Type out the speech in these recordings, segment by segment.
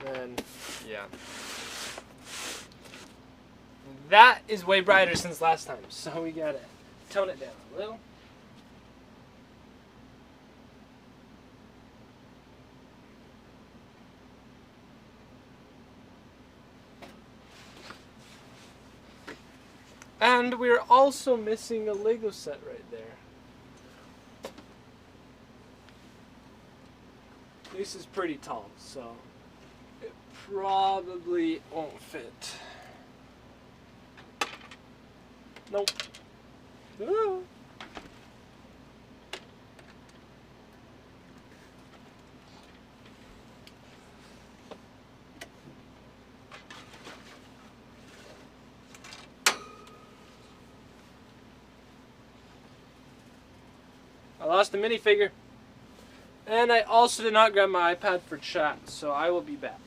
Then, yeah. That is way brighter since last time, so we gotta tone it down a little. And we're also missing a Lego set right there. This is pretty tall, so it probably won't fit. Nope. Ooh. I lost the minifigure. And I also did not grab my iPad for chat, so I will be back.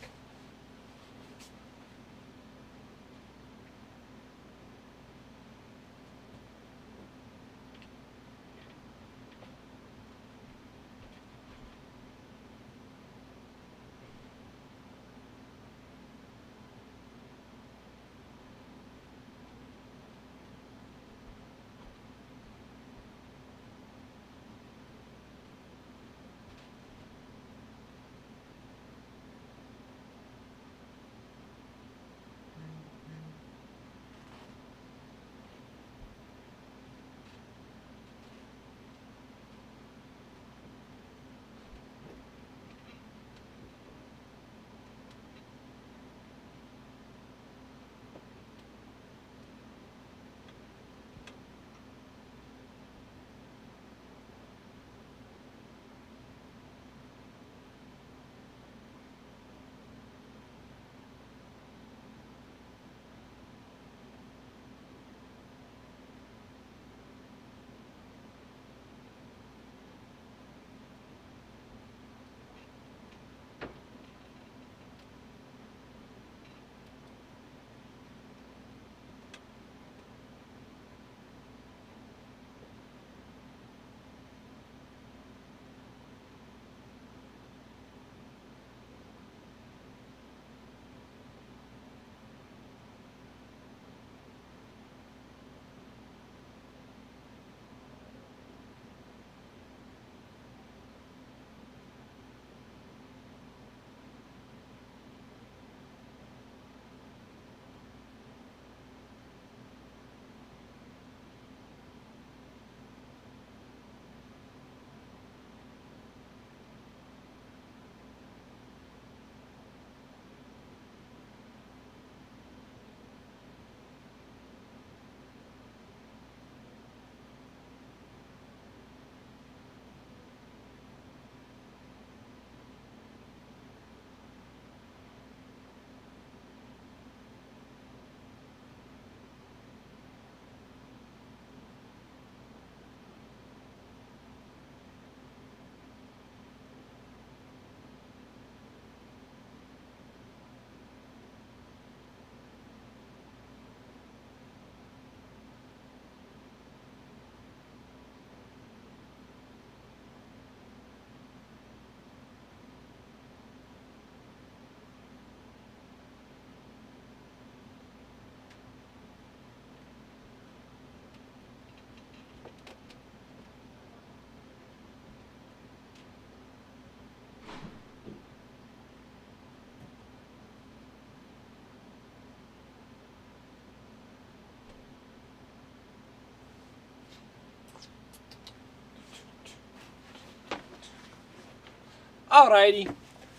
Alrighty,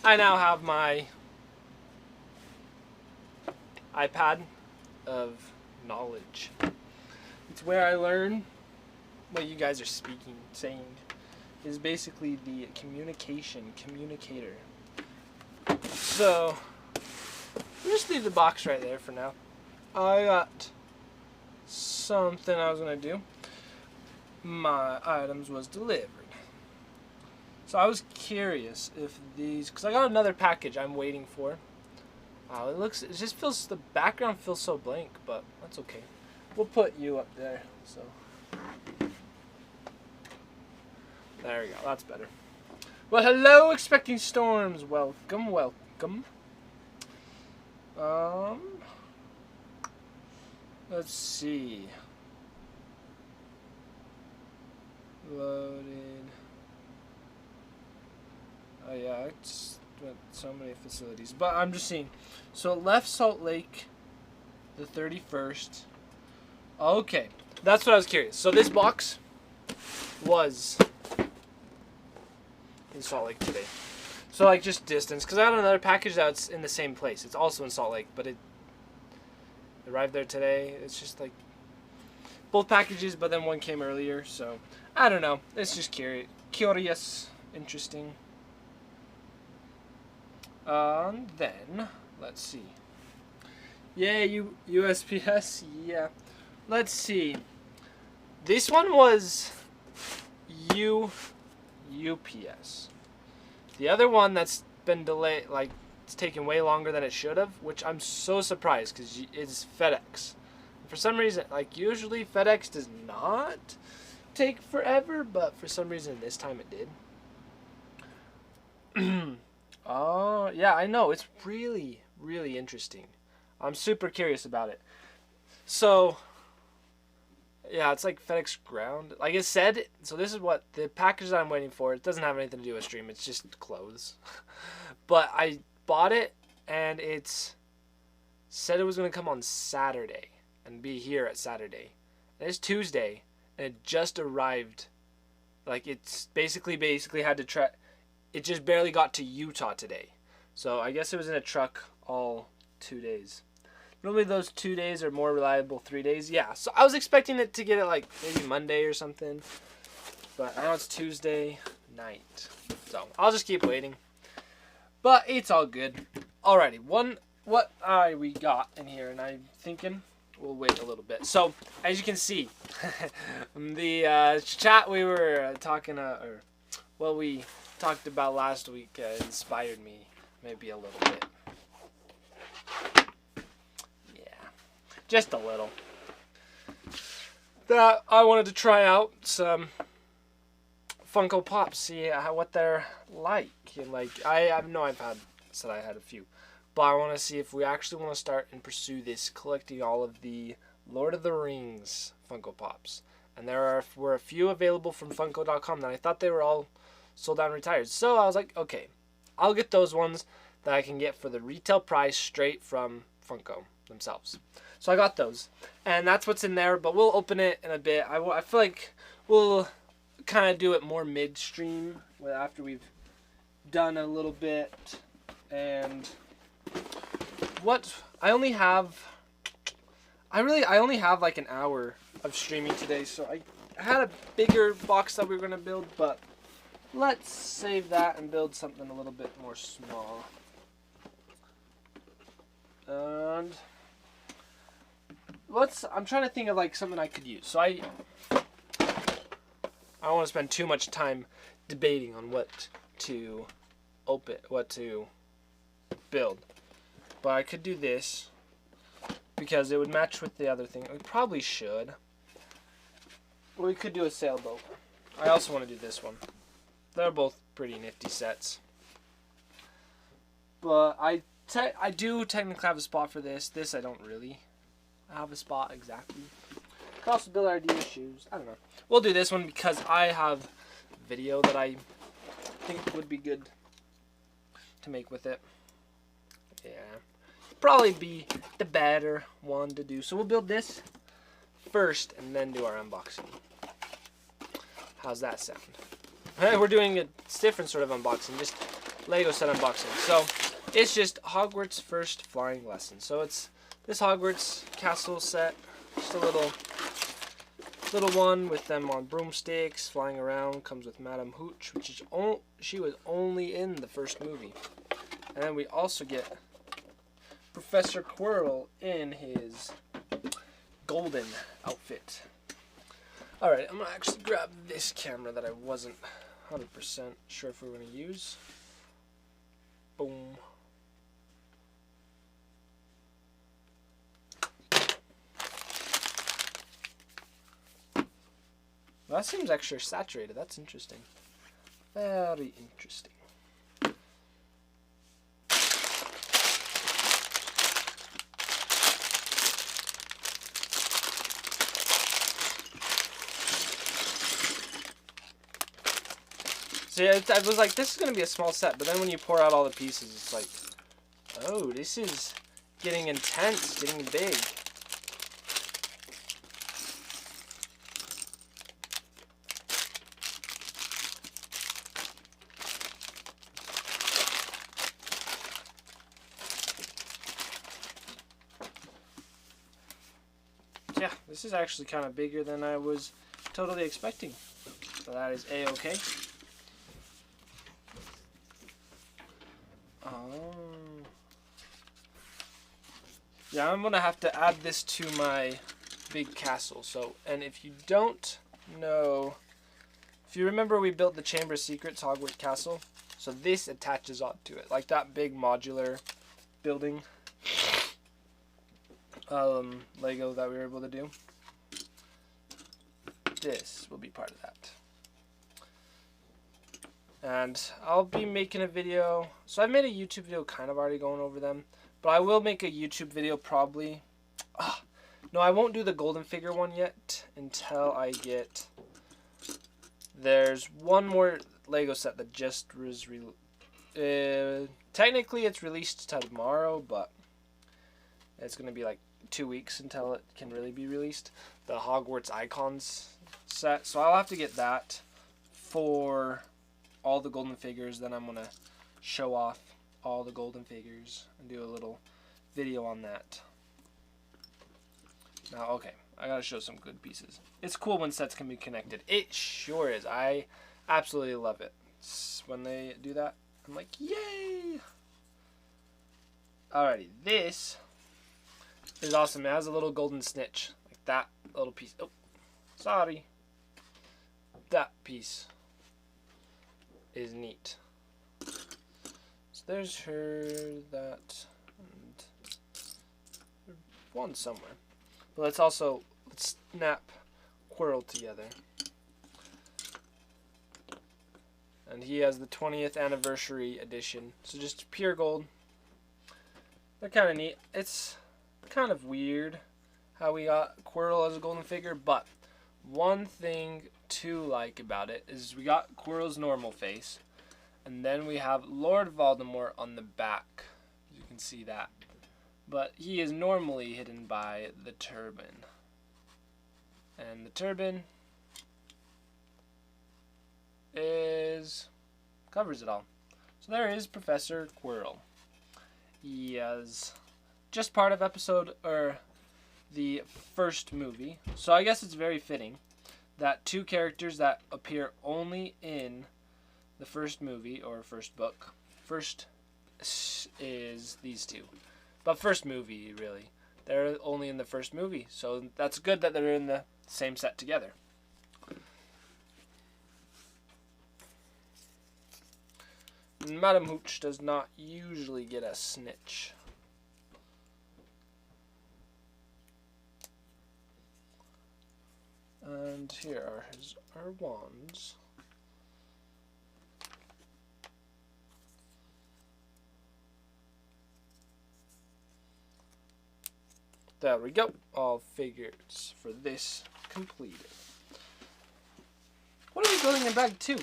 I now have my iPad of knowledge. It's where I learn what you guys are saying is basically the communicator. So, we'll just leave the box right there for now. I got something I was going to do. My items was delivered. So I was curious if these, because I got another package I'm waiting for. It just feels, the background feels so blank, but that's okay. We'll put you up there, so. There we go, that's better. Well, hello, Expecting Storms. Welcome, welcome. Let's see. Loaded. Oh yeah, it's went so many facilities. But I'm just seeing. So it left Salt Lake the 31st. Okay. That's what I was curious. So this box was in Salt Lake today. So like just distance. Because I had another package that's in the same place. It's also in Salt Lake. But it arrived there today. It's just like both packages, but then one came earlier. So I don't know. It's just curious. Interesting. Then, let's see. Yeah, USPS, yeah. Let's see. This one was UPS. The other one that's been delayed, like, it's taken way longer than it should have, which I'm so surprised because it's FedEx. For some reason, like, usually FedEx does not take forever, but for some reason this time it did. Oh, yeah, I know. It's really, really interesting. I'm super curious about it. So, yeah, it's like FedEx Ground. Like it said, so this is what the package that I'm waiting for. It doesn't have anything to do with stream. It's just clothes. But I bought it, and it said it was going to come on Saturday and be here at Saturday. And it's Tuesday, and it just arrived. Like, it's basically had to try. It just barely got to Utah today. So I guess it was in a truck all 2 days. Normally those 2 days are more reliable 3 days. Yeah, so I was expecting it to get it like maybe Monday or something. But now it's Tuesday night. So I'll just keep waiting. But it's all good. Alrighty, what we got in here, and I'm thinking we'll wait a little bit. So as you can see, the chat we were talking, we talked about last week inspired me maybe a little bit. Yeah, just a little. That I wanted to try out some Funko Pops, see what they're like. And like I've said I had a few, but I want to see if we actually want to start and pursue this, collecting all of the Lord of the Rings Funko Pops. And were a few available from Funko.com, and I thought they were all sold out and retired. So I was like, okay, I'll get those ones that I can get for the retail price straight from Funko themselves. So I got those, and that's what's in there, but we'll open it in a bit. I feel like we'll kind of do it more midstream after we've done a little bit. And I only have like an hour of streaming today, so I had a bigger box that we were going to build, but let's save that and build something a little bit more small. And I'm trying to think of like something I could use. So I don't want to spend too much time debating on what to build. But I could do this because it would match with the other thing. We probably should. Or we could do a sailboat. I also want to do this one. They're both pretty nifty sets. But I do technically have a spot for this. This I don't really have a spot exactly. Could also build RD shoes. I don't know. We'll do this one because I have video that I think would be good to make with it. Yeah. Probably be the better one to do. So we'll build this first and then do our unboxing. How's that sound? We're doing a different sort of unboxing, just Lego set unboxing. So it's just Hogwarts First Flying Lesson. So it's this Hogwarts castle set, just a little one with them on broomsticks flying around. Comes with Madame Hooch, which is she was only in the first movie. And then we also get Professor Quirrell in his golden outfit. Alright, I'm going to actually grab this camera that I wasn't 100% sure if we were going to use. Boom. That seems extra saturated. That's interesting. Very interesting. See, I was like, this is going to be a small set, but then when you pour out all the pieces, it's like, oh, this is getting intense, getting big. Yeah, this is actually kind of bigger than I was totally expecting. So that is A-okay. Yeah, I'm gonna have to add this to my big castle. So, and if you don't know, if you remember, we built the Chamber of Secrets Hogwarts Castle. So this attaches onto it, like that big modular building Lego that we were able to do. This will be part of that. And I'll be making a video. So I've made a YouTube video kind of already going over them. But I will make a YouTube video probably. No, I won't do the golden figure one yet until I get... There's one more Lego set that just was... technically it's released tomorrow, but it's going to be like 2 weeks until it can really be released. The Hogwarts Icons set. So I'll have to get that for all the golden figures. Then I'm going to show off all the golden figures and do a little video on that. Now, okay, I gotta show some good pieces. It's cool when sets can be connected. It sure is. I absolutely love it. When they do that, I'm like, yay! Alrighty, this is awesome. It has a little golden snitch, like that little piece. Oh, sorry. That piece is neat. There's her, that, and one somewhere. But let's snap Quirrell together. And he has the 20th anniversary edition. So just pure gold. They're kind of neat. It's kind of weird how we got Quirrell as a golden figure, but one thing to like about it is we got Quirrell's normal face. And then we have Lord Voldemort on the back. You can see that. But he is normally hidden by the turban. And the turban covers it all. So there is Professor Quirrell. He is just part of the first movie. So I guess it's very fitting that two characters that appear only in the first movie, or first book. First is these two. But first movie, really. They're only in the first movie. So that's good that they're in the same set together. Madam Hooch does not usually get a snitch. And here are our wands. There we go. All figures for this completed. What are we building in bag 2?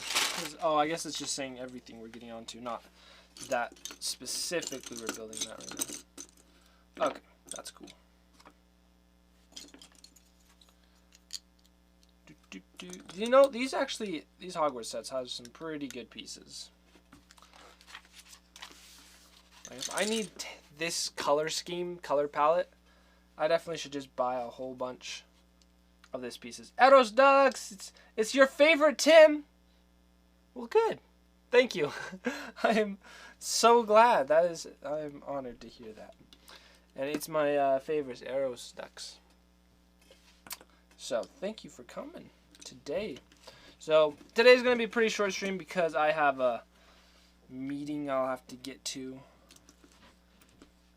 Oh, I guess it's just saying everything we're getting onto, not that specifically we're building that right now. Okay, that's cool. You know, these Hogwarts sets have some pretty good pieces. I need this color scheme, color palette. I definitely should just buy a whole bunch of these pieces. Eros Ducks! It's your favorite, Tim! Well, good. Thank you. I am so glad. I'm honored to hear that. And it's my favorite, Eros Ducks. So, thank you for coming today. So, today's going to be a pretty short stream because I have a meeting I'll have to get to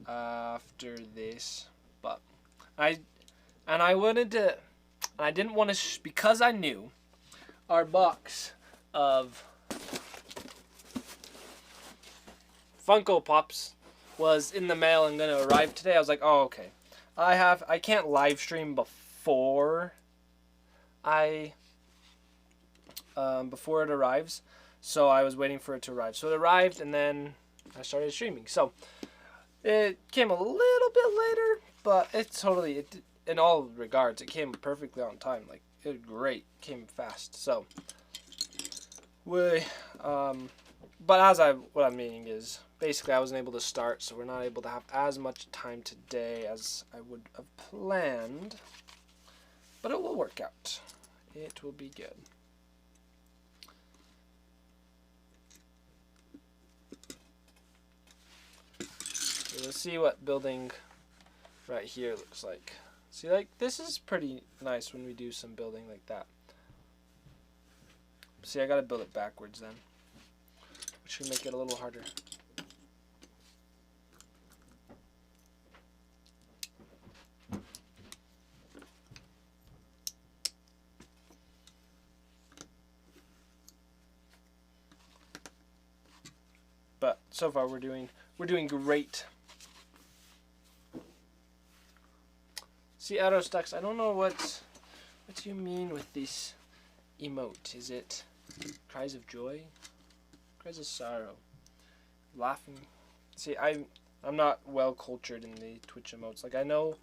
after this. But I didn't want to, because I knew our box of Funko Pops was in the mail and going to arrive today. I was like, oh, okay. I can't live stream before it arrives. So I was waiting for it to arrive. So it arrived, and then I started streaming. So it came a little bit later, but it's totally, in all regards, it came perfectly on time. Like, it was great. It came fast. So but what I'm meaning is, basically I wasn't able to start, so we're not able to have as much time today as I would have planned. But it will work out. It will be good. So let's see what building right here looks like. See, like, this is pretty nice when we do some building like that. See, I gotta build it backwards then, which should make it a little harder. But so far we're doing great. See, Autostux, I don't know what you mean with this emote. Is it cries of joy? Cries of sorrow? Laughing? See, I'm not well cultured in the Twitch emotes. Like, I know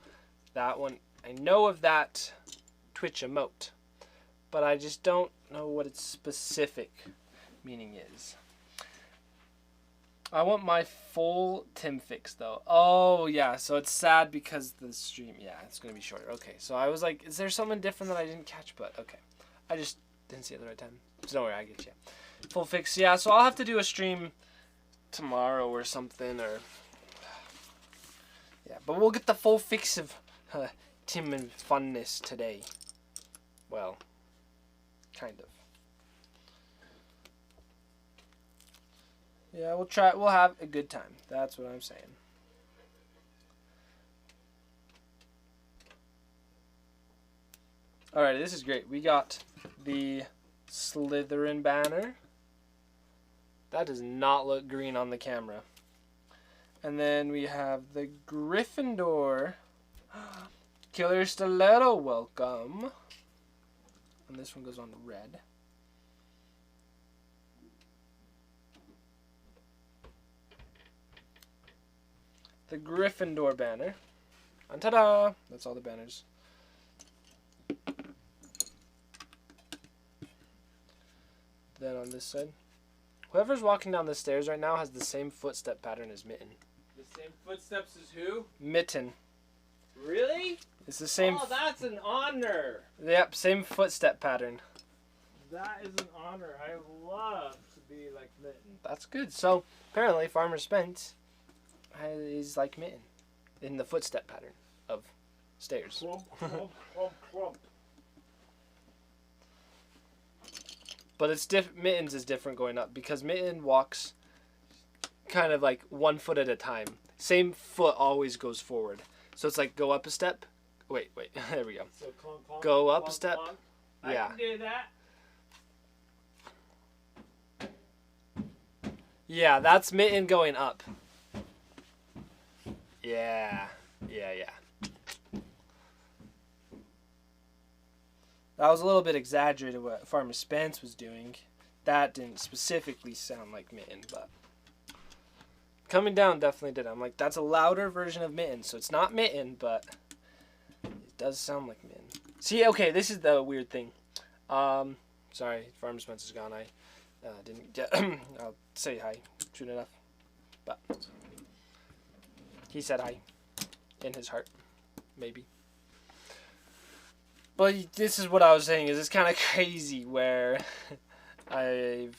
that one. I know of that Twitch emote, but I just don't know what its specific meaning is. I want my full Tim fix though. Oh yeah, so it's sad because the stream, yeah, it's gonna be shorter. Okay, so I was like, is there something different that I didn't catch? But okay, I just didn't see it at the right time. So don't worry, I get you. Full fix, yeah. So I'll have to do a stream tomorrow or something, or yeah. But we'll get the full fix of Tim and funness today. Well, kind of. Yeah, we'll try. We'll have a good time. That's what I'm saying. Alright, this is great. We got the Slytherin banner. That does not look green on the camera. And then we have the Gryffindor. Killer Stiletto, welcome. And this one goes on red. The Gryffindor banner. And ta-da! That's all the banners. Then on this side. Whoever's walking down the stairs right now has the same footstep pattern as Mitten. The same footsteps as who? Mitten. Really? It's the same. Oh, that's an honor. Yep, same footstep pattern. That is an honor. I love to be like Mitten. That's good. So, apparently Farmer Spence is like Mitten in the footstep pattern of stairs. Clump, clump, clump, clump. But it's Mittens is different going up because Mitten walks kind of like 1 foot at a time. Same foot always goes forward. So it's like go up a step. Wait. There we go. So clump, clump, go up clump, a step. clump. Yeah. I can do that. Yeah, that's Mitten going up. Yeah. That was a little bit exaggerated what Farmer Spence was doing. That didn't specifically sound like Mitten, but coming down definitely did. I'm like, that's a louder version of Mitten, so it's not Mitten, but it does sound like Mitten. See, okay, this is the weird thing. Sorry, Farmer Spence is gone. I didn't get. I'll say hi soon enough, but he said hi in his heart, maybe. But this is what I was saying, is it's kind of crazy where I've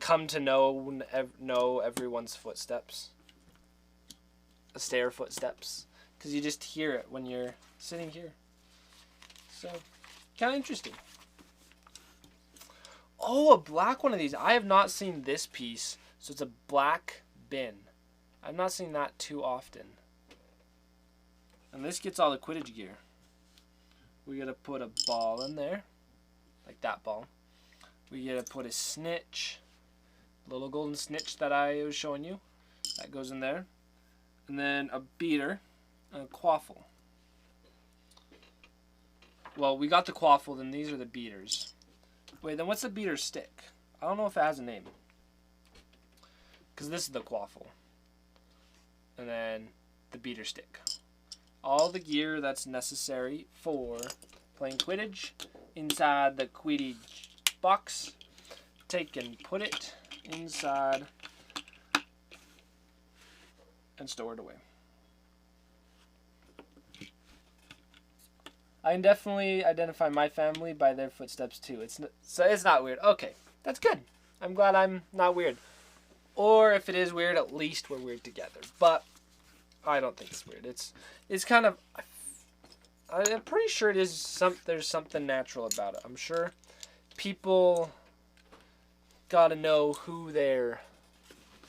come to know everyone's footsteps. Stair footsteps. Because you just hear it when you're sitting here. So, kind of interesting. Oh, a black one of these. I have not seen this piece. So it's a black bin. I've not seen that too often. And this gets all the Quidditch gear. We gotta put a ball in there, like that ball. We gotta put a snitch, little golden snitch that I was showing you. That goes in there. And then a beater and a quaffle. Well, we got the quaffle, then these are the beaters. Wait, then what's the beater stick? I don't know if it has a name. Because this is the quaffle. And then the beater stick. All the gear that's necessary for playing Quidditch inside the Quidditch box. Take and put it inside and store it away. I can definitely identify my family by their footsteps too. So it's not weird. Okay, that's good. I'm glad I'm not weird. Or if it is weird, at least we're weird together. But I don't think it's weird. It's kind of. I'm pretty sure it is there's something natural about it. I'm sure people gotta know who their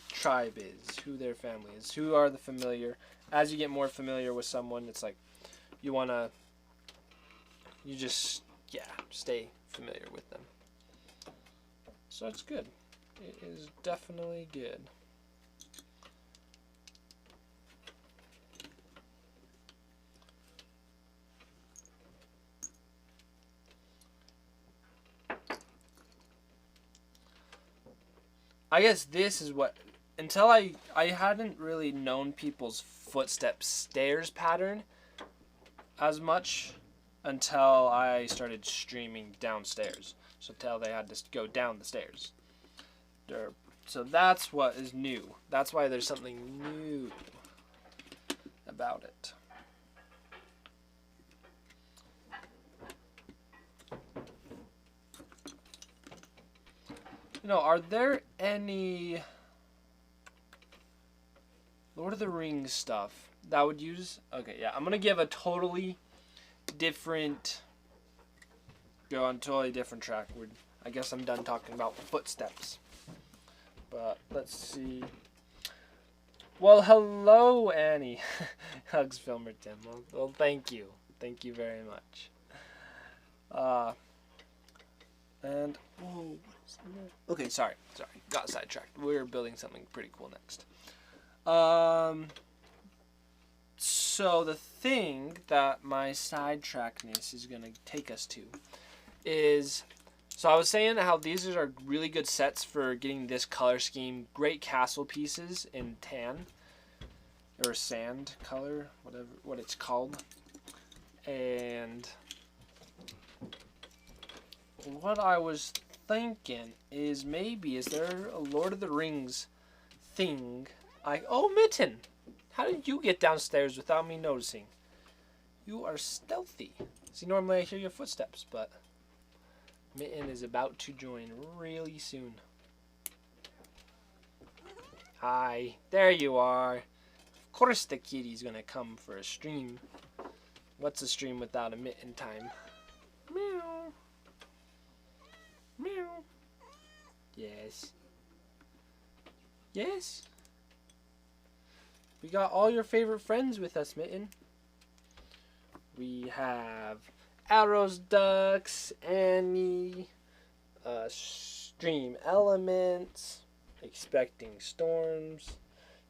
tribe is, who their family is, who are the familiar. As you get more familiar with someone, it's like you just stay familiar with them. So it's good. It is definitely good. I guess this is what, until I hadn't really known people's footstep stairs pattern as much until I started streaming downstairs. So until they had to go down the stairs. So that's what is new. That's why there's something new about it. You know, are there any Lord of the Rings stuff that would use? Okay, yeah, I'm gonna give a totally different, go on a totally different track. I guess I'm done talking about footsteps. But let's see. Well, hello, Annie. Hugs, Filmer Tim. Well, thank you. Thank you very much. And whoa, what is that? Okay, sorry, got sidetracked. We're building something pretty cool next. So the thing that my sidetrackness is gonna take us to is, so I was saying how these are really good sets for getting this color scheme. Great castle pieces in tan or sand color, whatever what it's called. And what I was thinking is maybe, is there a Lord of the Rings thing? Oh, Mitten! How did you get downstairs without me noticing? You are stealthy. See, normally I hear your footsteps, but Mitten is about to join really soon. Hi, there you are. Of course the kitty's gonna come for a stream. What's a stream without a Mitten time? Meow. Meow. Yes. Yes. We got all your favorite friends with us, Mitten. We have Arrows Ducks, Annie, Stream Elements, Expecting Storms,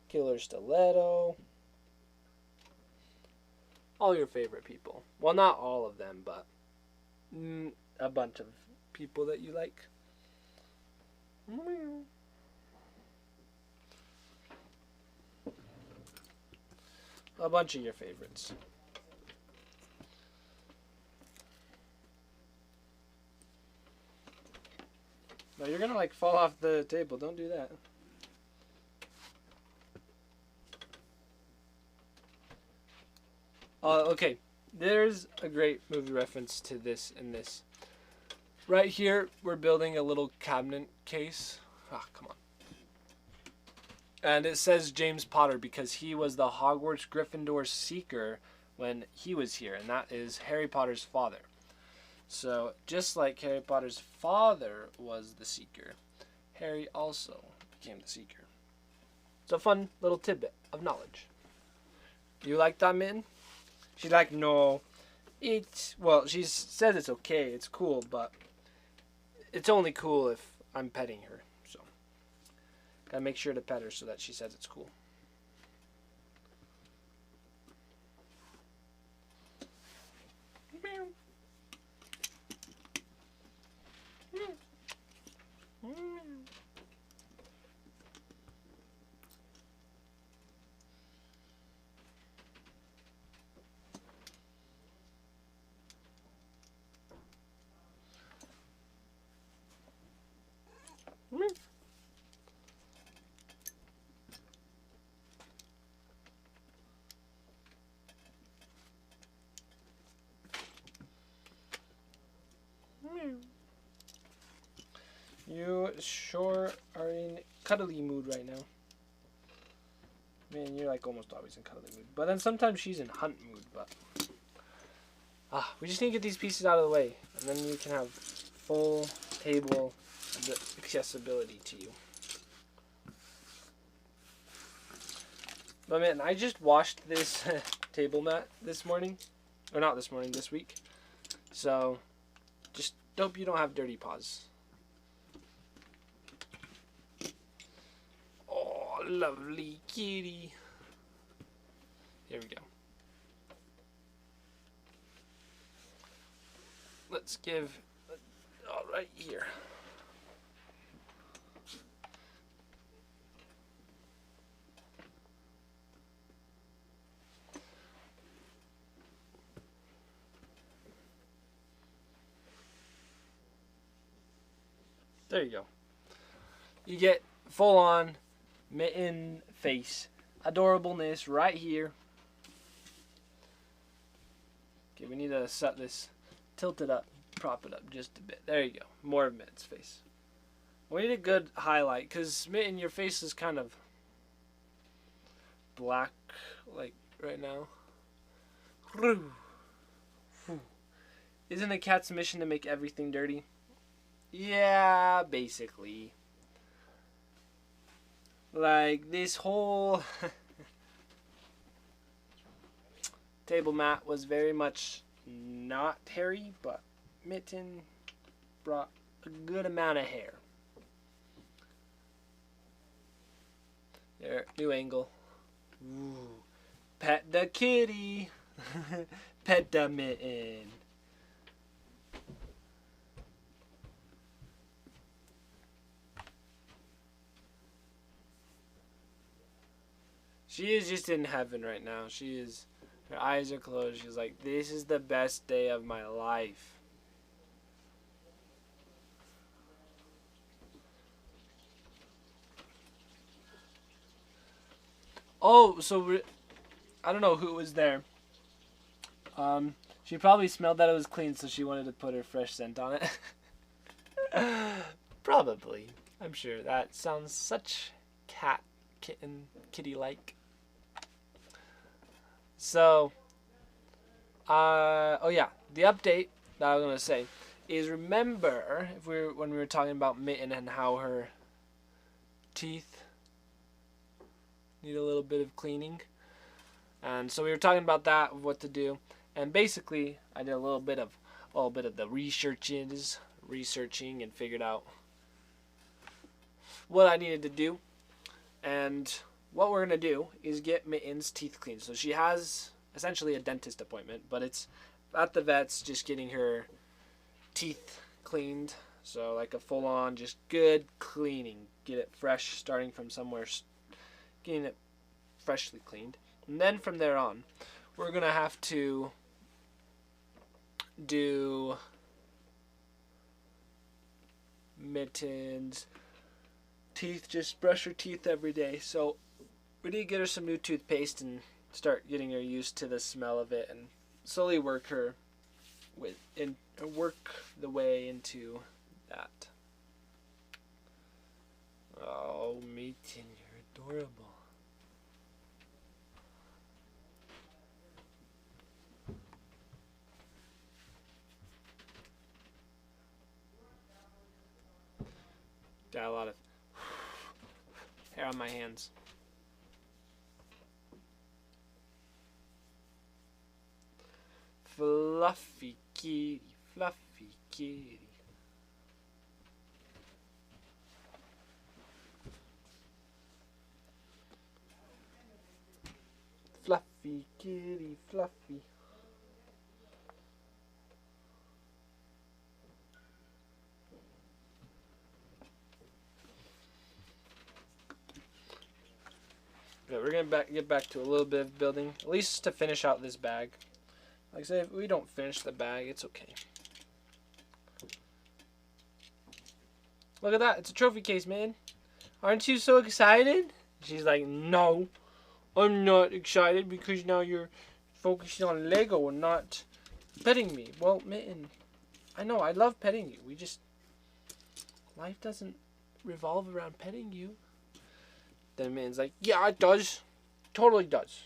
Killer Stiletto. All your favorite people. Well, not all of them, but a bunch of people that you like. A bunch of your favorites. No, you're gonna like fall off the table. Don't do that. Okay. There's a great movie reference to this in this. Right here, we're building a little cabinet case. Ah, come on. And it says James Potter because he was the Hogwarts Gryffindor Seeker when he was here. And that is Harry Potter's father. So, just like Harry Potter's father was the Seeker, Harry also became the Seeker. It's a fun little tidbit of knowledge. You like that, Mitten? She's like, no. Well, she says it's okay, it's cool, but it's only cool if I'm petting her. So, gotta make sure to pet her so that she says it's cool. Meow. sure are in cuddly mood right now. Man, you're like almost always in cuddly mood. But then sometimes she's in hunt mood. But we just need to get these pieces out of the way. And then you can have full table accessibility to you. But man, I just washed this table mat this morning. Or not this morning, this week. So, just hope you don't have dirty paws. Oh, lovely kitty. Here we go. Let's give... all right here. There you go. You get full-on mitten face adorableness right here. Okay, we need to set this, tilt it up, prop it up just a bit. There you go. More of Mitten's face. We need a good highlight because Mitten, your face is kind of black, like right now. Isn't a cat's mission to make everything dirty? Yeah, basically. Like this whole table mat was very much not hairy, but Mitten brought a good amount of hair. There, new angle. Ooh. Pet the kitty. Pet the Mitten. She is just in heaven right now. She is, her eyes are closed. She's like, this is the best day of my life. Oh, so I don't know who was there. She probably smelled that it was clean, so she wanted to put her fresh scent on it. Probably. I'm sure. That sounds such kitty-like. So, oh yeah, the update that I was gonna say is, remember when we were talking about Mitten and how her teeth need a little bit of cleaning, and so we were talking about that, what to do, and basically I did a little bit of the researching and figured out what I needed to do. And what we're going to do is get Mitten's teeth cleaned. So she has essentially a dentist appointment, but it's at the vet's, just getting her teeth cleaned. So like a full-on, just good cleaning. Get it fresh, starting from somewhere, getting it freshly cleaned. And then from there on, we're going to have to do Mitten's teeth, just brush her teeth every day. So we need to get her some new toothpaste and start getting her used to the smell of it, and slowly work the way into that. Oh, Mitten, you're adorable. Got a lot of hair on my hands. Fluffy kitty, fluffy kitty. Fluffy kitty, fluffy. Yeah, we're gonna get back to a little bit of building, at least to finish out this bag. Like I say, if we don't finish the bag, it's okay. Look at that, it's a trophy case, man. Aren't you so excited? She's like, no, I'm not excited because now you're focusing on Lego and not petting me. Well, Mitten, I know, I love petting you. Life doesn't revolve around petting you. Then Mitten's like, yeah, it does. Totally does.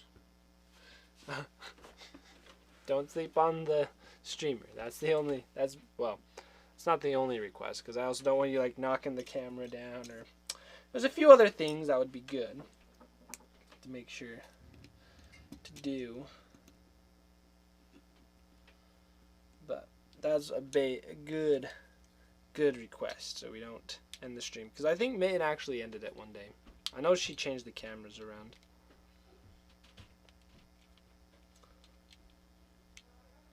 Don't sleep on the streamer. It's not the only request, because I also don't want you like knocking the camera down, or there's a few other things that would be good to make sure to do. But that's a good request, so we don't end the stream, because I think Mitten actually ended it one day. I know she changed the cameras around.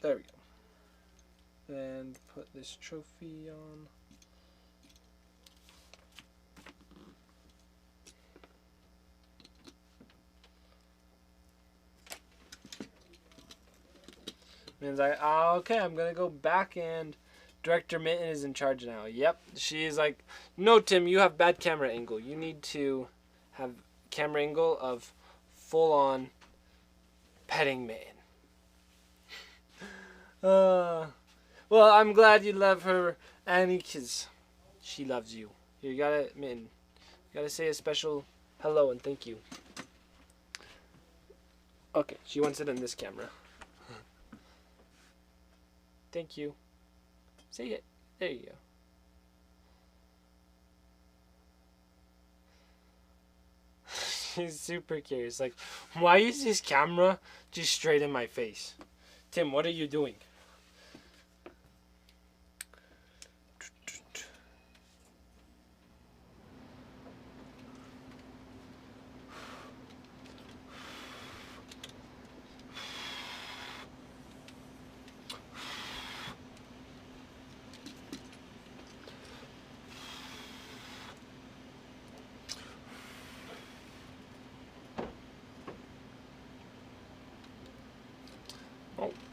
There we go. And put this trophy on. Mitten's like, oh, okay, I'm gonna go back, and Director Mitten is in charge now. Yep. She's like, no, Tim, you have bad camera angle. You need to have camera angle of full-on petting Mitten. Well, I'm glad you love her, Annie, because she loves you. Here, you gotta, Mitten, you gotta say a special hello and thank you. Okay, she wants it in this camera. Thank you. Say it. There you go. She's super curious. Like, why is this camera just straight in my face? Tim, what are you doing?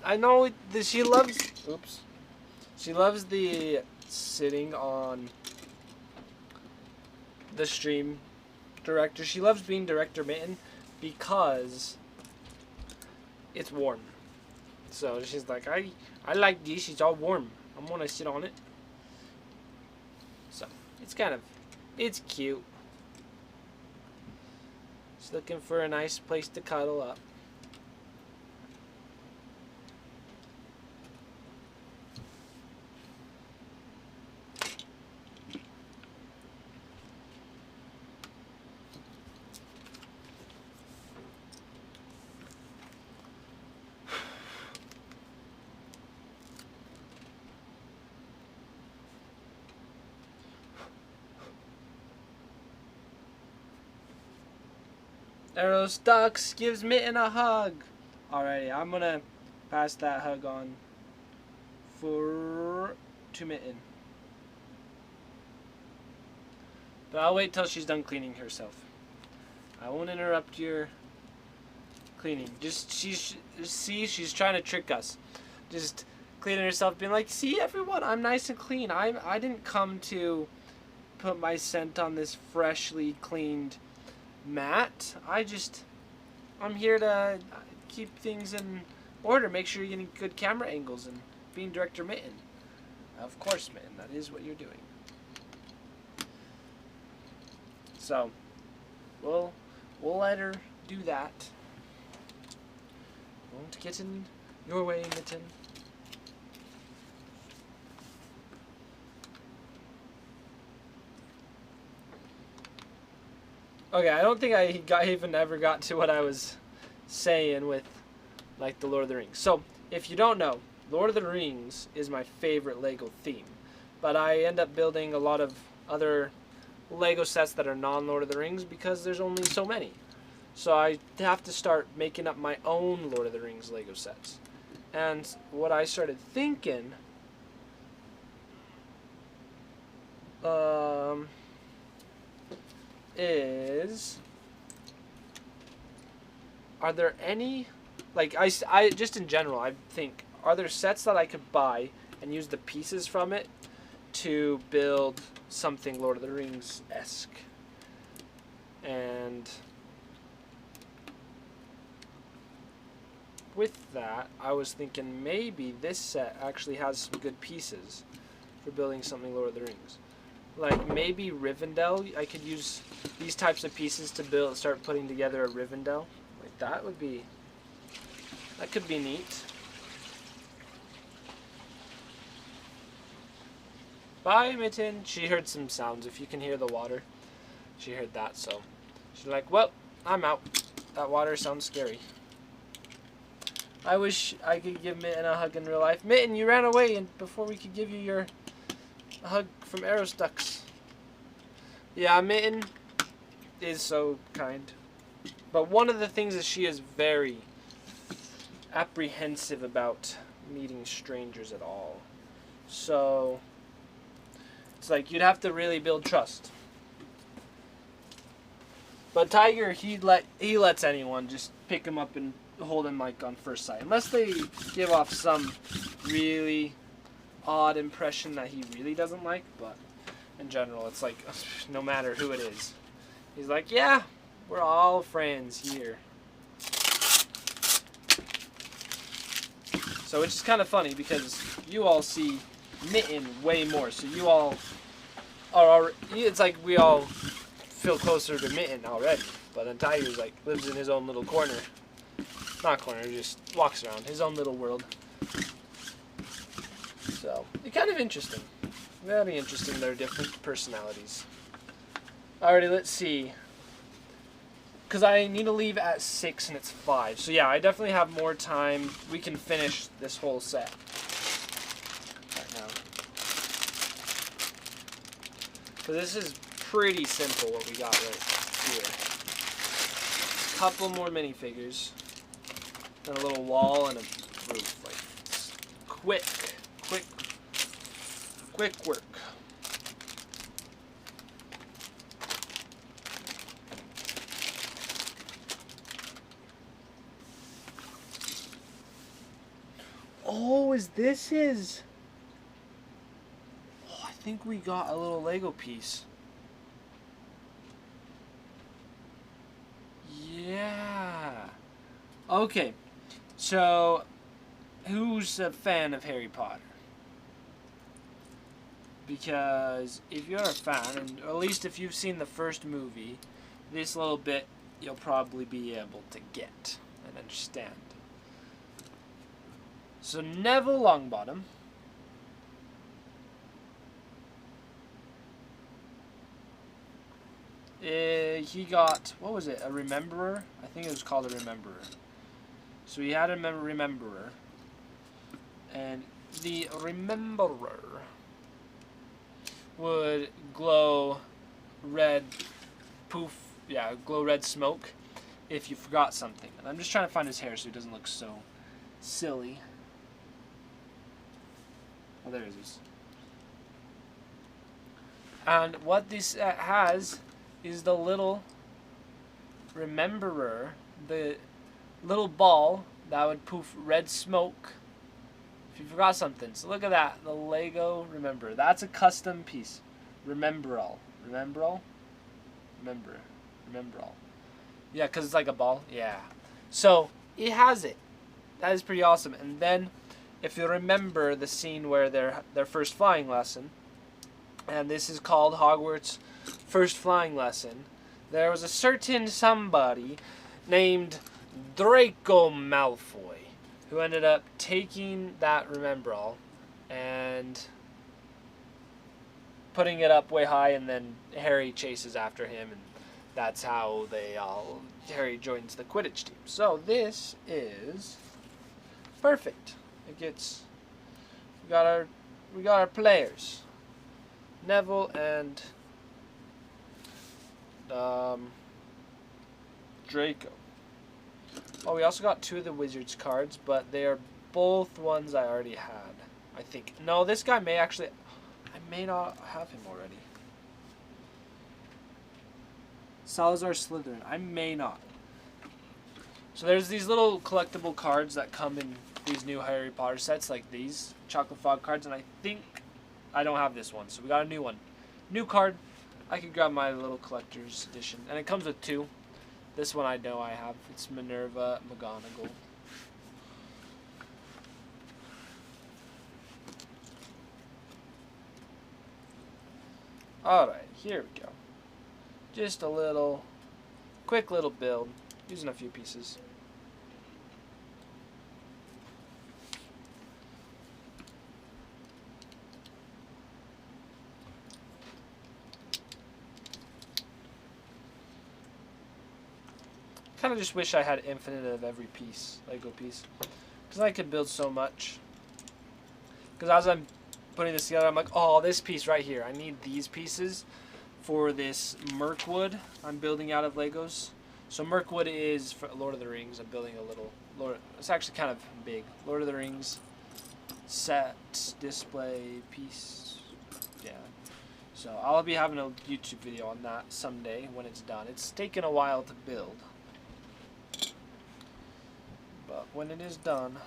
I know that she loves. Oops. She loves the sitting on the stream director. She loves being Director Mitten because it's warm. So she's like, I like this. It's all warm. I'm gonna sit on it. So it's cute. She's looking for a nice place to cuddle up. Arrows Ducks gives Mitten a hug. Alrighty, I'm gonna pass that hug on to Mitten. But I'll wait till she's done cleaning herself. I won't interrupt your cleaning. She's trying to trick us. Just cleaning herself, being like, see everyone, I'm nice and clean. I didn't come to put my scent on this freshly cleaned mat. I'm here to keep things in order, make sure you're getting good camera angles and being Director Mitten. Of course, Mitten, that is what you're doing. So, we'll let her do that. Won't get in your way, Mitten. Okay, I don't think I even ever got to what I was saying with, like, the Lord of the Rings. So, if you don't know, Lord of the Rings is my favorite Lego theme. But I end up building a lot of other Lego sets that are non-Lord of the Rings because there's only so many. So I have to start making up my own Lord of the Rings Lego sets. And what I started thinking... are there any, like, I just in general, I think, are there sets that I could buy and use the pieces from it to build something Lord of the Rings-esque? And with that, I was thinking maybe this set actually has some good pieces for building something Lord of the Rings. like maybe Rivendell. I could use these types of pieces to start putting together a Rivendell. Like that could be neat. Bye, Mitten. She heard some sounds. If you can hear the water, she heard that. So she's like, well, I'm out. That water sounds scary. I wish I could give Mitten a hug in real life. Mitten, you ran away and before we could give you your hug from Aerostucks. Yeah, Mitten is so kind. But one of the things is she is very apprehensive about meeting strangers at all. So it's like you'd have to really build trust. But Tiger, he lets anyone just pick him up and hold him like on first sight, unless they give off some really odd impression that he really doesn't like. But in general, it's like no matter who it is, he's like, yeah, we're all friends here. So which is kind of funny because you all see Mitten way more, so you all are it's like we all feel closer to Mitten already. But then Tiger's like lives in his own little corner. Not corner, just walks around his own little world. So it's kind of interesting. Very interesting. They're different personalities. Alrighty, let's see. Because I need to leave at 6 and it's 5. So yeah, I definitely have more time. We can finish this whole set right now. So this is pretty simple what we got right here. A couple more minifigures. And a little wall and a roof. Like quick work. Oh, I think we got a little Lego piece. Yeah. Okay. So, who's a fan of Harry Potter? Because if you're a fan, and at least if you've seen the first movie, this little bit you'll probably be able to get and understand. So Neville Longbottom he got, what was it, a Rememberer? I think it was called a Rememberer. So he had a Rememberer, and the Rememberer would glow red glow red smoke if you forgot something. And I'm just trying to find his hair so he doesn't look so silly. Oh, there it is. And what this has is the little Rememberer, the little ball that would poof red smoke if you forgot something. So look at that, the Lego Rememberer. That's a custom piece. Rememberall. Yeah, because it's like a ball. Yeah. So it has it. That is pretty awesome. And then if you remember the scene where their first flying lesson, and this is called Hogwarts First Flying Lesson, there was a certain somebody named Draco Malfoy who ended up taking that Rememberall and putting it up way high, and then Harry chases after him, and that's how Harry joins the Quidditch team. So this is perfect. We got our players, Neville and Draco. Oh, we also got 2 of the Wizards cards, but they are both ones I already had, I think. No, this guy may actually, I may not have him already. Salazar Slytherin, I may not. So there's these little collectible cards that come in these new Harry Potter sets, like these Chocolate Fog cards, and I think I don't have this one, so we got a new one. New card. I could grab my little collector's edition, and it comes with 2. This one I know I have. It's Minerva McGonagall. Alright, here we go. Just a little, quick little build, using a few pieces. Kind of just wish I had infinite of every piece, Lego piece, because I could build so much. Because as I'm putting this together, I'm like, oh, this piece right here, I need these pieces for this Mirkwood I'm building out of Legos. So Mirkwood is for Lord of the Rings. I'm building a little it's actually kind of big Lord of the Rings set display piece. Yeah. So I'll be having a YouTube video on that someday when it's done. It's taken a while to build, but when it is done,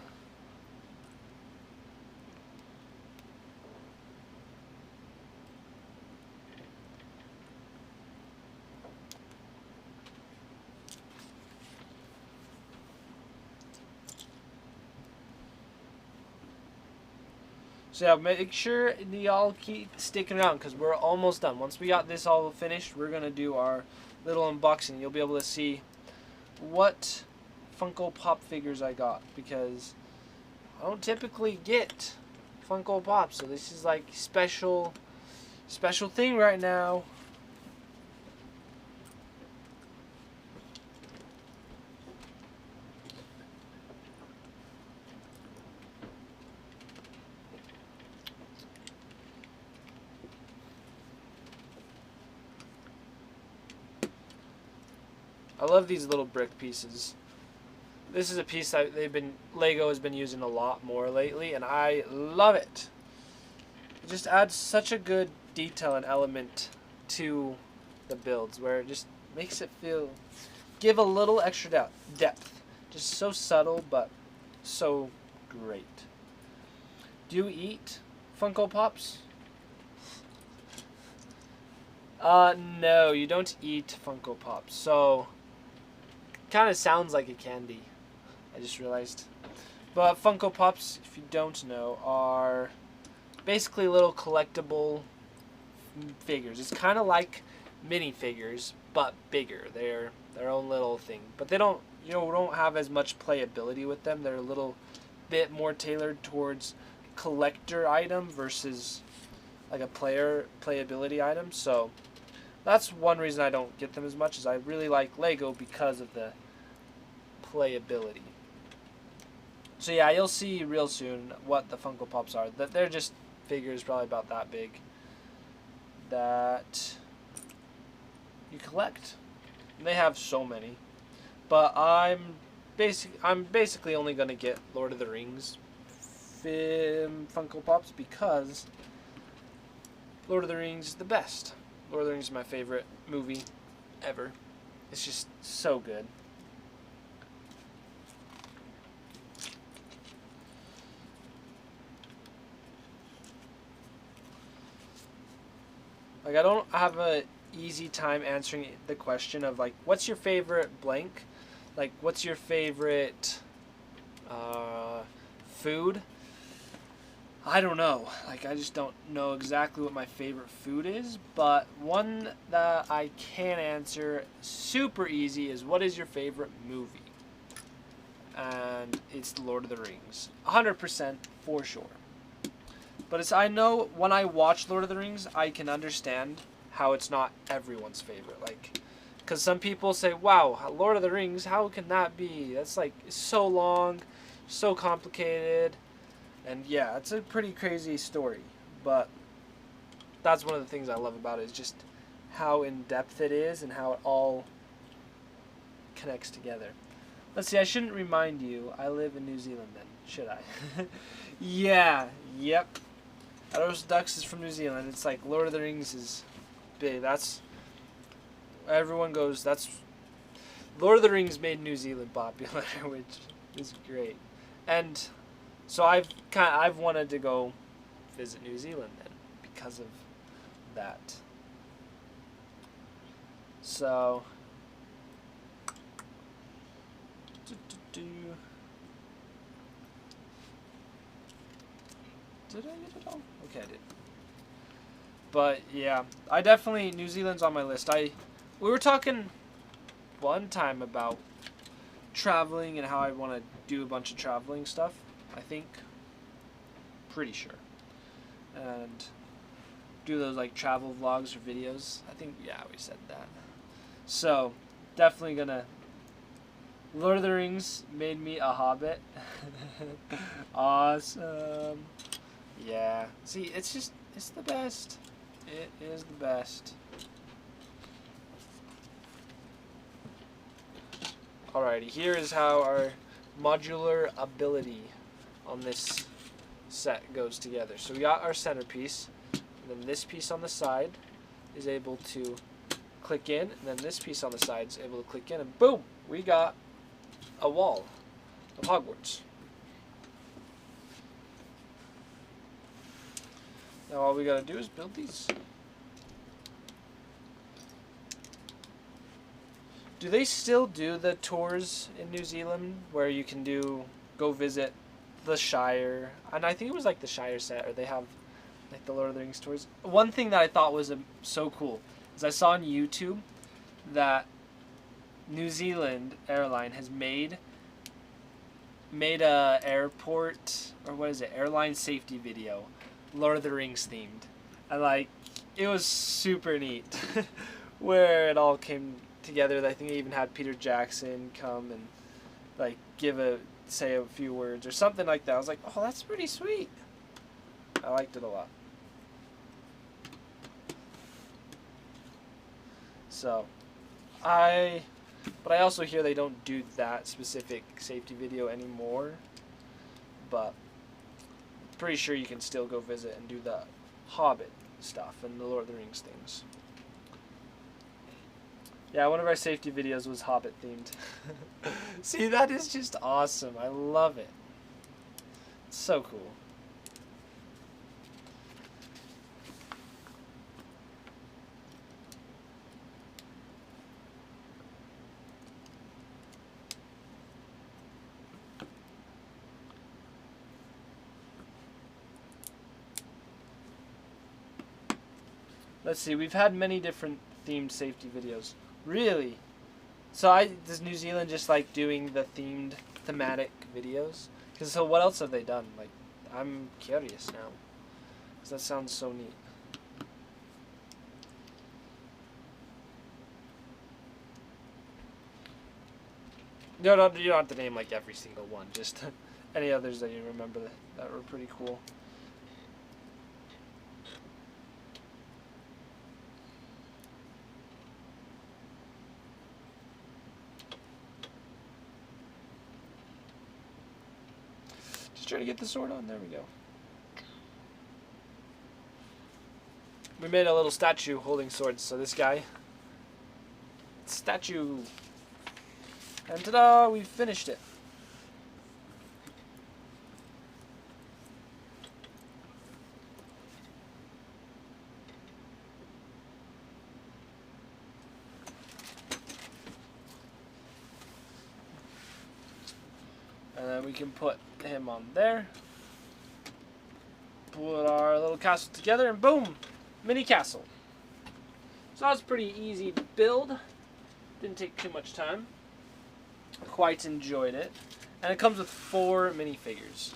so yeah, make sure y'all keep sticking around because we're almost done. Once we got this all finished, we're going to do our little unboxing. You'll be able to see what Funko Pop figures I got because I don't typically get Funko Pops. So this is like special thing right now. I love these little brick pieces. This is a piece that Lego has been using a lot more lately, and I love it. It just adds such a good detail and element to the builds, where it just makes it give a little extra depth. Just so subtle, but so great. Do you eat Funko Pops? No, you don't eat Funko Pops. So, kind of sounds like a candy. I just realized. But Funko Pops, if you don't know, are basically little collectible figures. It's kind of like minifigures, but bigger. They're their own little thing. But they don't have as much playability with them. They're a little bit more tailored towards collector item versus like a playability item. So that's one reason I don't get them as much, is I really like Lego because of the playability. So yeah, you'll see real soon what the Funko Pops are. That they're just figures probably about that big that you collect. And they have so many. But I'm basically only gonna get Lord of the Rings Funko Pops because Lord of the Rings is the best. Lord of the Rings is my favorite movie ever. It's just so good. Like, I don't have a easy time answering the question of like, what's your favorite blank? Like, what's your favorite food? I don't know. Like, I just don't know exactly what my favorite food is, but one that I can answer super easy is, what is your favorite movie? And it's The Lord of the Rings. 100% for sure. But I know when I watch Lord of the Rings, I can understand how it's not everyone's favorite. Like, because some people say, wow, Lord of the Rings, how can that be? That's like so long, so complicated. And yeah, it's a pretty crazy story. But that's one of the things I love about it, is just how in-depth it is and how it all connects together. Let's see, I shouldn't remind you, I live in New Zealand then, should I? Yeah, yep. Roast Ducks is from New Zealand. It's like Lord of the Rings is big. That's everyone goes. That's Lord of the Rings made New Zealand popular, which is great. And so I've wanted to go visit New Zealand then because of that. So did I get it all? Okay, I did. But yeah, I definitely, New Zealand's on my list. We were talking one time about traveling and how I want to do a bunch of traveling stuff. I think, pretty sure, and do those like travel vlogs or videos. I think, yeah, we said that. So definitely gonna. Lord of the Rings made me a hobbit. Awesome. Yeah. See, it's the best. It is the best. Alrighty, here is how our modular ability on this set goes together. So we got our centerpiece, and then this piece on the side is able to click in, and then this piece on the side is able to click in, and boom, we got a wall of Hogwarts. Now all we gotta do is build these. Do they still do the tours in New Zealand where you can go visit the Shire? And I think it was like the Shire set, or they have like the Lord of the Rings tours. One thing that I thought was so cool is I saw on YouTube that New Zealand airline has made a airport, or what is it, airline safety video, Lord of the Rings themed. And like, it was super neat where it all came together. I think they even had Peter Jackson come and like say a few words or something like that. I was like, oh, that's pretty sweet. I liked it a lot. So but I also hear they don't do that specific safety video anymore. But I'm pretty sure you can still go visit and do the Hobbit stuff and the Lord of the Rings things. Yeah, one of our safety videos was Hobbit themed. See, that is just awesome. I love it. It's so cool. Let's see, we've had many different themed safety videos. Really? So does New Zealand just like doing the thematic videos? So what else have they done? Like, I'm curious now. Because that sounds so neat. No, you don't have to name like every single one. Just any others that you remember that were pretty cool. Trying to get the sword on. There we go. We made a little statue holding swords. So this guy, statue, and ta-da! We finished it. And then we can put him on there. Put our little castle together, and boom, mini castle. So that was pretty easy to build. Didn't take too much time. Quite enjoyed it. And it comes with 4 minifigures.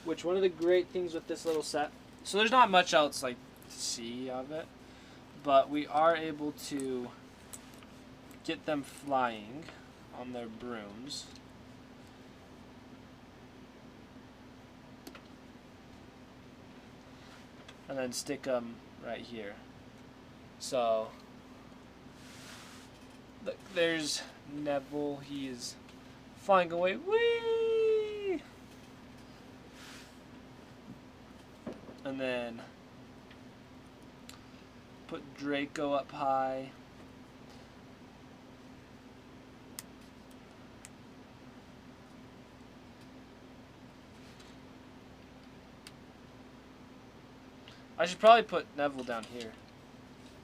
Which, one of the great things with this little set, so there's not much else like to see of it, but we are able to get them flying on their brooms. And then stick them right here. So, look, there's Neville. He is flying away. Whee! And then put Draco up high. I should probably put Neville down here.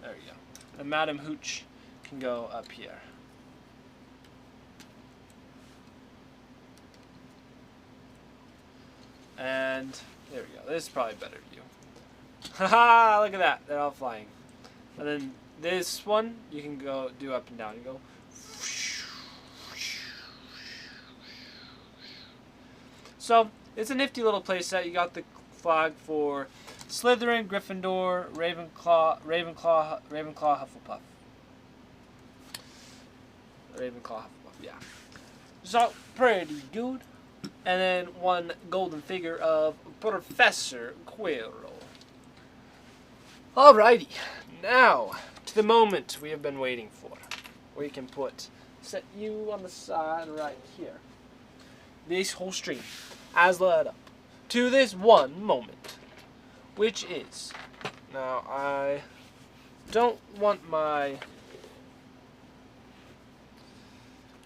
There we go. And Madam Hooch can go up here. And there we go. This is probably a better view. Haha, look at that. They're all flying. And then this one, you can go do up and down. You go. So, it's a nifty little playset. You got the flag for Slytherin, Gryffindor, Ravenclaw, Hufflepuff. Ravenclaw, Hufflepuff, yeah. So, pretty good. And then one golden figure of Professor Quirrell. Alrighty, now to the moment we have been waiting for. We can set you on the side right here. This whole stream has led up to this one moment, which is, now I don't want my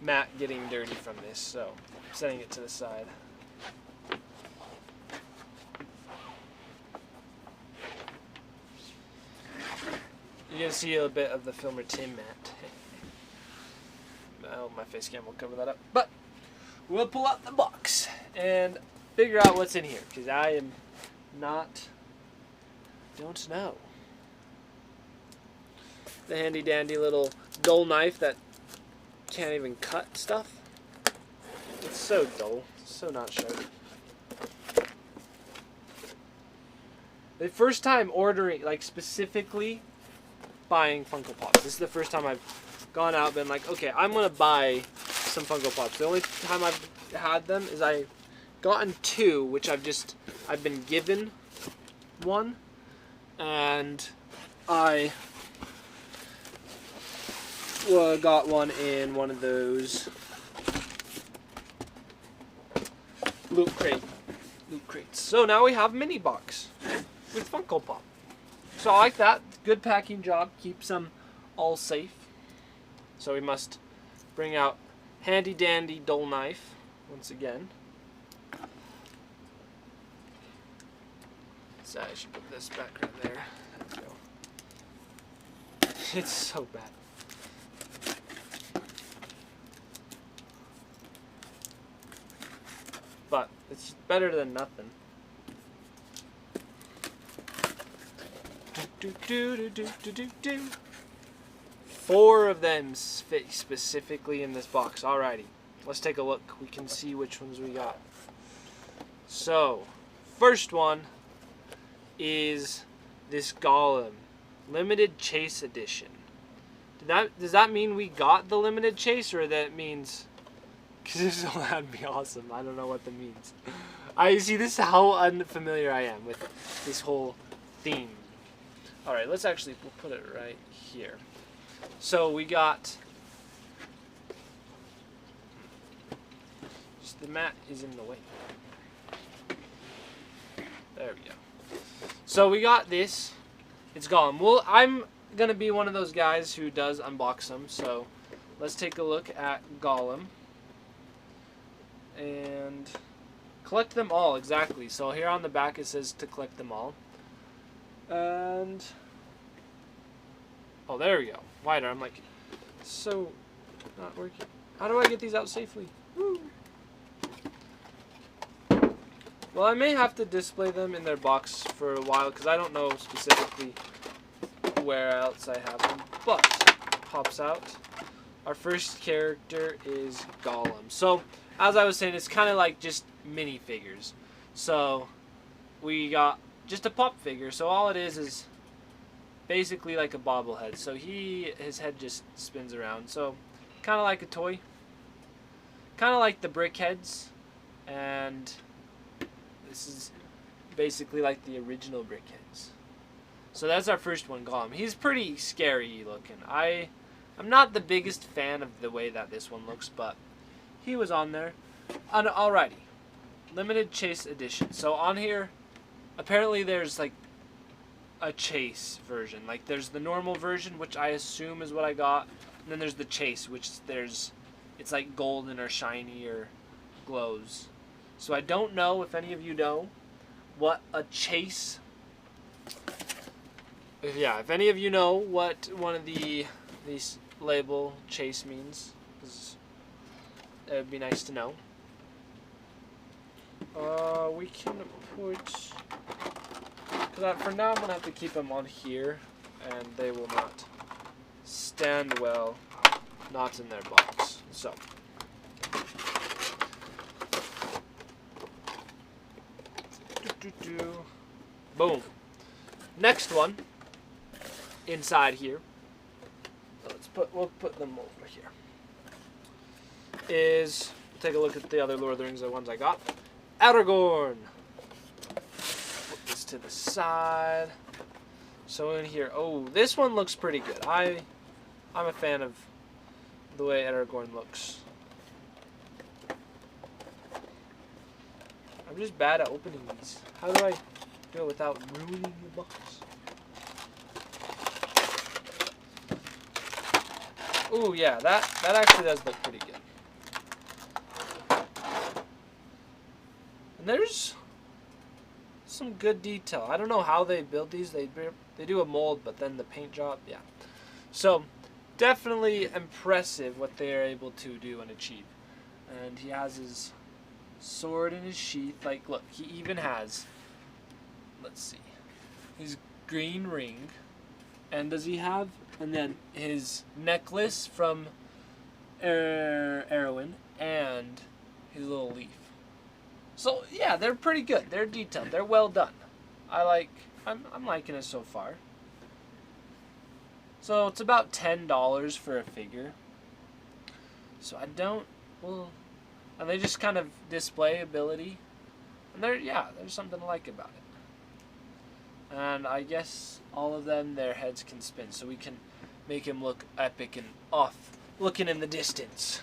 mat getting dirty from this, so I'm setting it to the side. You're going to see a bit of the Filmer Tim mat. Oh, my face cam will cover that up. But we'll pull out the box and figure out what's in here, because I am don't know. The handy dandy little dull knife that can't even cut stuff. It's so dull, so not sharp. The first time ordering, like specifically buying Funko Pops. This is the first time I've gone out and been like, okay, I'm gonna buy some Funko Pops. The only time I've had them is I gotten two, which I've been given one, and I got one in one of those loot crates. So now we have mini box with Funko Pop. So I like that. Good packing job. Keeps them all safe. So we must bring out handy dandy dull knife once again. So I should put this back right there. There we go. It's so bad. But it's better than nothing. Four of them fit specifically in this box. Alrighty, let's take a look. We can see which ones we got. So, first one is this Gollum limited chase edition. Does that mean we got the limited chase, or that means? Because that'd be awesome. I don't know what that means. I see. This is how unfamiliar I am with this whole theme. Alright, we'll put it right here. So we got, just the mat is in the way. There we go. So we got this. It's Gollum. Well, I'm going to be one of those guys who does unbox them. So let's take a look at Gollum. And collect them all, exactly. So here on the back it says to collect them all. And oh, there we go. Wider. I'm like, so not working. How do I get these out safely? Woo. Well, I may have to display them in their box for a while because I don't know specifically where else I have them. But pops out. Our first character is Gollum. So as I was saying, it's kind of like just minifigures. So we got just a pop figure. So all it is basically like a bobblehead. So his head just spins around. So kind of like a toy. Kind of like the brick heads. And this is basically like the original brick heads. So that's our first one, Gollum. He's pretty scary looking. I'm not the biggest fan of the way that this one looks, but he was on there. Alrighty. Limited Chase Edition. So on here, apparently there's like a chase version. Like there's the normal version, which I assume is what I got, and then there's the chase, which it's like golden or shiny or glows. So I don't know if any of you know what a chase. If any of you know what one of these label chase means, because it would be nice to know. We can put But for now, I'm going to have to keep them on here, and they will not stand well, not in their box. So, boom. Next one, inside here. We'll put them over here. Take a look at the other Lord of the Rings, the ones I got. Aragorn. Put this to the side. So in here, oh, this one looks pretty good. I'm a fan of the way Aragorn looks. I'm just bad at opening these. How do I do it without ruining the box? Ooh, yeah, that actually does look pretty good. And there's some good detail. I don't know how they build these. They do a mold, but then the paint job, yeah. So, definitely impressive what they are able to do and achieve. And he has his sword in his sheath. Like, look, he even has, let's see, his green ring. And does he have, and then his necklace from Arwen and his little leaf. So yeah, they're pretty good. They're detailed. They're well done. I'm liking it so far. So it's about $10 for a figure. So and they just kind of display ability. And there's something to like about it. And I guess all of them, their heads can spin, so we can make him look epic and off, looking in the distance.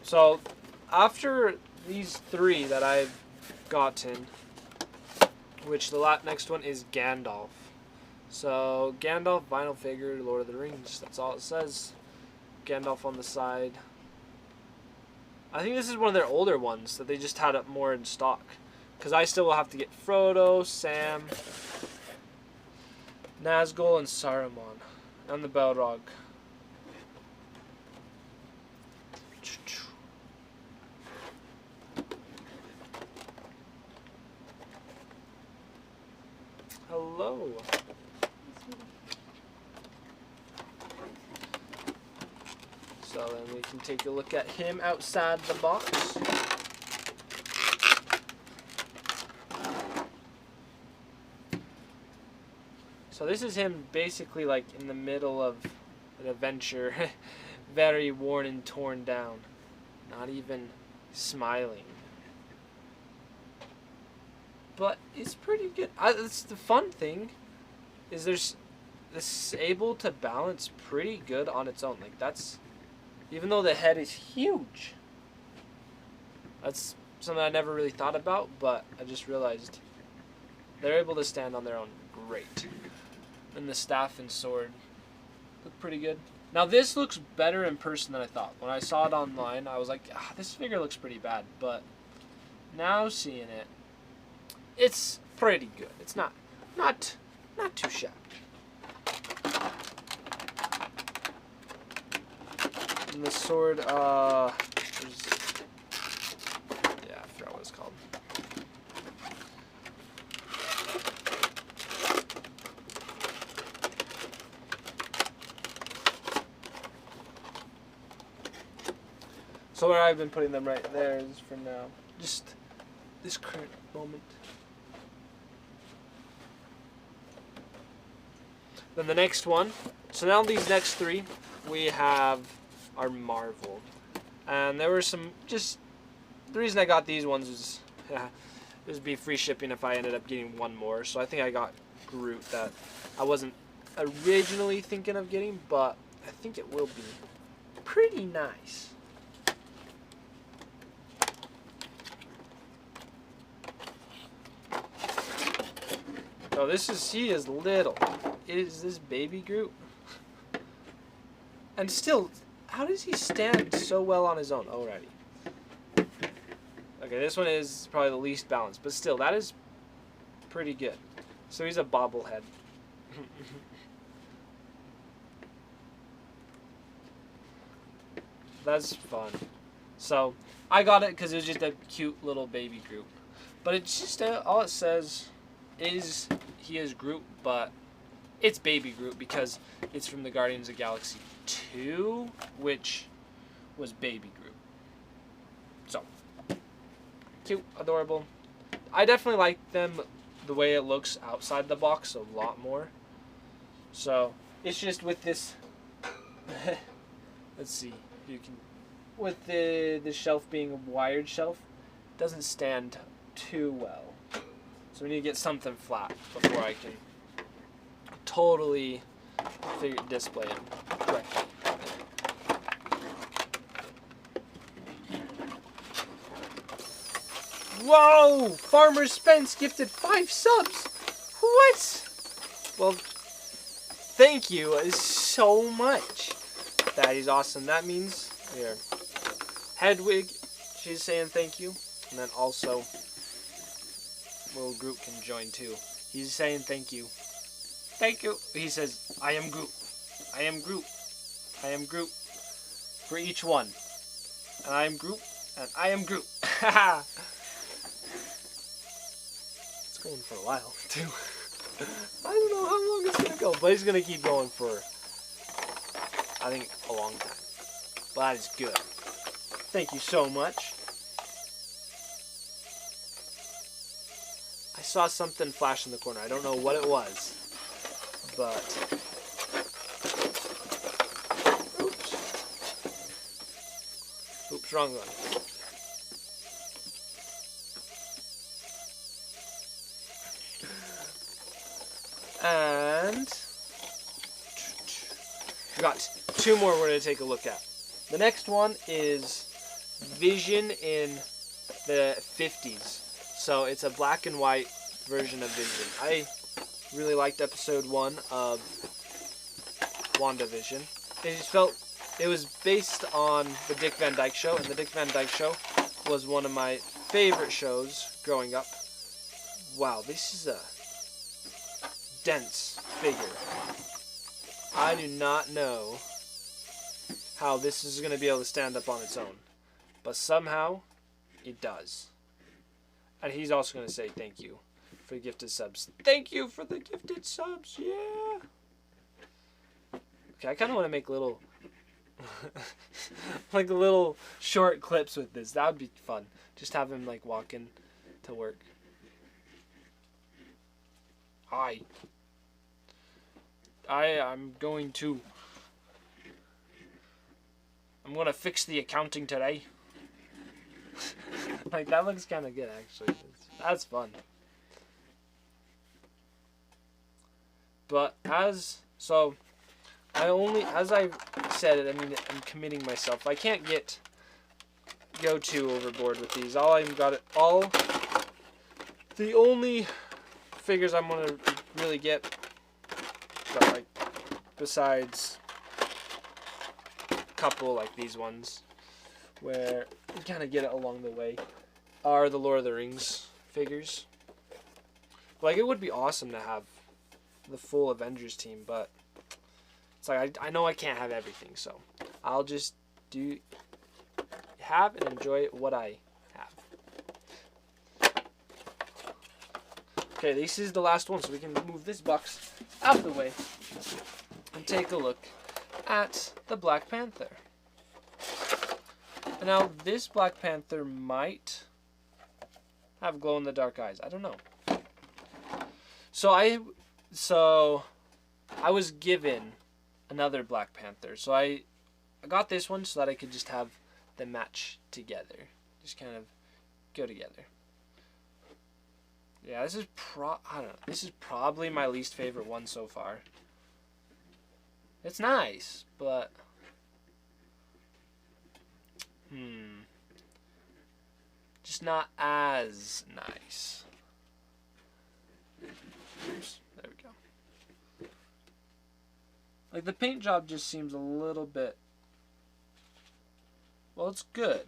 So, after these three that I've gotten, which the next one is Gandalf. So, Gandalf, vinyl figure, Lord of the Rings. That's all it says. Gandalf on the side. I think this is one of their older ones that they just had up more in stock. Because I still will have to get Frodo, Sam, Nazgul, and Saruman. And the Balrog. Hello. So then we can take a look at him outside the box. So this is him basically like in the middle of an adventure, very worn and torn down, not even smiling. But it's pretty good. It's the fun thing is this able to balance pretty good on its own. Like that's, even though the head is huge, that's something I never really thought about, but I just realized they're able to stand on their own great. And the staff and sword look pretty good. Now this looks better in person than I thought. When I saw it online, I was like, this figure looks pretty bad, but now seeing it, it's pretty good. It's not too shabby. And the sword, I forgot what it's called. So where I've been putting them right there is for now. Just this current moment. Then the next one. So now these next three, we have our Marvel. And there were some, the reason I got these ones was, it would be free shipping if I ended up getting one more. So I think I got Groot that I wasn't originally thinking of getting, but I think it will be pretty nice. So he is little. Is this baby Groot? And still, how does he stand so well on his own? Alrighty. Okay, this one is probably the least balanced, but still, that is pretty good. So he's a bobblehead. That's fun. So I got it because it was just a cute little baby Groot. But it's just all it says is he is Groot, but it's baby Groot because it's from the Guardians of the Galaxy 2, which was baby Groot. So cute, adorable. I definitely like them the way it looks outside the box a lot more. So it's just with this. Let's see. You can, with the shelf being a wired shelf, it doesn't stand too well. So we need to get something flat before I can totally display him correctly. Whoa! Farmer Spence gifted 5 subs. What? Well, thank you so much. That is awesome. That means here, Hedwig, she's saying thank you, and then also little Groot can join too. He's saying thank you. Thank you. He says, I am Groot. I am Groot. I am Groot. For each one. And I am Groot. And I am Groot. Haha. It's going for a while too. I don't know how long it's gonna go, but it's gonna keep going for, I think, a long time. But that is good. Thank you so much. I saw something flash in the corner. I don't know what it was. But oops. Oops, wrong one. And we got 2 more we're going to take a look at. The next one is Vision in the 50s. So it's a black and white version of Vision. I really liked episode 1 of WandaVision. It just felt, it was based on the Dick Van Dyke Show, and the Dick Van Dyke Show was one of my favorite shows growing up. Wow, this is a dense figure. I do not know how this is going to be able to stand up on its own, but somehow it does. And he's also going to say thank you for the gifted subs. Thank you for the gifted subs, yeah! Okay, I kind of want to make little, like little short clips with this. That would be fun. Just have him like walking to work. Hi. I'm going to fix the accounting today. Like, that looks kind of good, actually. That's fun. But as I said it, I mean, I'm committing myself. I can't go too overboard with these. The only figures I'm gonna really get, but like, besides a couple like these ones, where you kind of get it along the way, are the Lord of the Rings figures. Like, it would be awesome to have the full Avengers team, but it's like I know I can't have everything, so I'll just have and enjoy what I have. Okay, this is the last one, so we can move this box out of the way and take a look at the Black Panther. Now, this Black Panther might have glow-in-the-dark eyes. I don't know. So I was given another Black Panther. So I got this one so that I could just have them match together. Just kind of go together. Yeah, this is I don't know. This is probably my least favorite one so far. It's nice, but just not as nice. Oops, there we go. Like, the paint job just seems a little bit, well, it's good.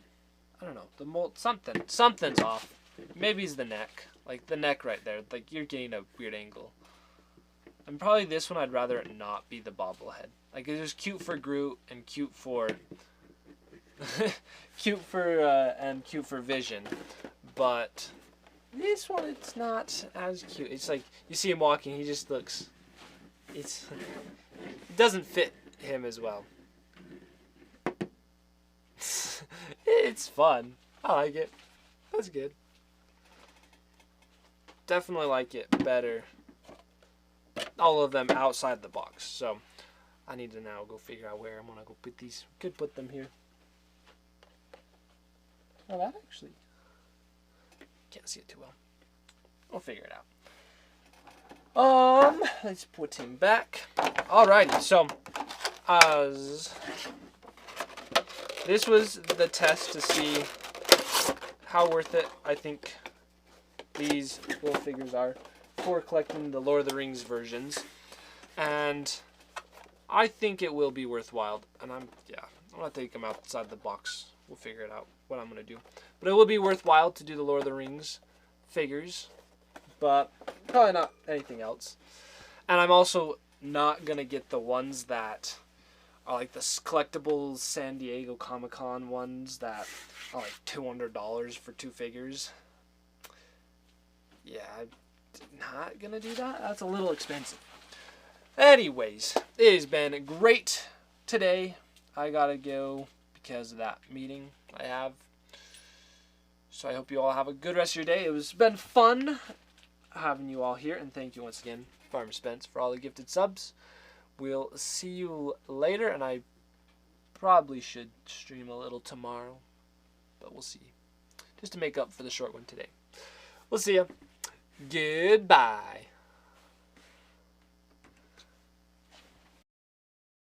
I don't know. The mold, something's off. Maybe it's the neck. Like the neck right there. Like you're getting a weird angle. And probably this one I'd rather it not be the bobblehead. Like it's just cute for Groot and cute for cute for Vision. But this one it's not as cute. It's like you see him walking, he just looks it doesn't fit him as well. It's fun. I like it. That's good. Definitely like it better. All of them outside the box. So I need to now go figure out where I'm gonna go put these. Could put them here. Oh, that actually can't see it too well. We'll figure it out. Let's put him back. Alrighty, so this was the test to see how worth it I think these little figures are for collecting the Lord of the Rings versions, and I think it will be worthwhile. And I'm gonna take them outside the box. We'll figure it out what I'm gonna do, but it will be worthwhile to do the Lord of the Rings figures, but probably not anything else. And I'm also not gonna get the ones that are like the collectible San Diego Comic-Con ones that are like $200 for 2 figures. Yeah, I'm not gonna do that. That's a little expensive. Anyways, it has been great today. I gotta go because of that meeting I have. So I hope you all have a good rest of your day. It's been fun having you all here, and thank you once again, Farmer Spence, for all the gifted subs. We'll see you later, and I probably should stream a little tomorrow, but we'll see. Just to make up for the short one today. We'll see ya. Goodbye.